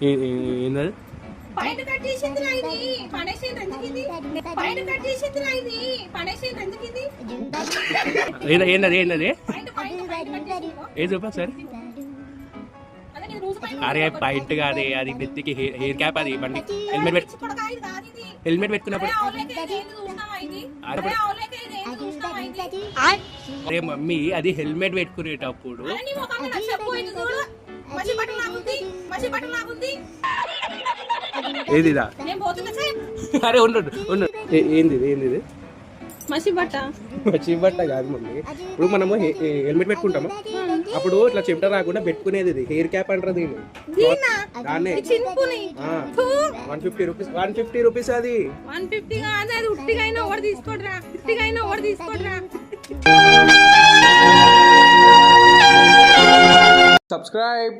ఏంటది? పైన కట్ చేసింది ఇది పడేసేది ఎందుకు ఇది పైన కట్ చేసింది ఇది పడేసేది ఎందుకు ఇది ఏంటది ఏంటది పైన పైన పైన కట్ చేసింది ఏది చూపా సార్. అదే నేను రోజు పైన అరే పాయింట్ కాదే, అది నెత్తికి హెయిర్ క్యాప్. అది బండి హెల్మెట్ పెట్టు, కొడకా ఇది కాదు ఇది హెల్మెట్ పెట్టుకున్నప్పుడు. ఆవులేకే ఇది ఏంది చూస్తావా ఇది అరే ఆవులేకే ఇది ఏంది చూస్తావా ఇది అరే మమ్మీ, అది హెల్మెట్ పెట్టుకునేటప్పుడు అరే నీ ముఖం నాకు చెప్పు ఇది చూడు మసి బట్టలు లాగుంది ఏదిదా? నేను పోతున్నా సార్ అరే ఉండు ఉండు. ఏంది ఏంది? మసి బట్ట బట్ట కాదు మమ్మీ. ఇప్పుడు మనము హెల్మెట్ పెట్టుకుంటాము, అప్పుడు ఇట్లా చెమట రాకుండా పెట్టుకునేది ఇది హెయిర్ క్యాప్ అంటారు దీన్ని. దాన్నే 150 రూపీస్. 150 రూపీస్ అది. 150 కాదు అది ఉట్టిగా అయినా ఎవరు తీసుకోడరా సబ్స్క్రైబ్.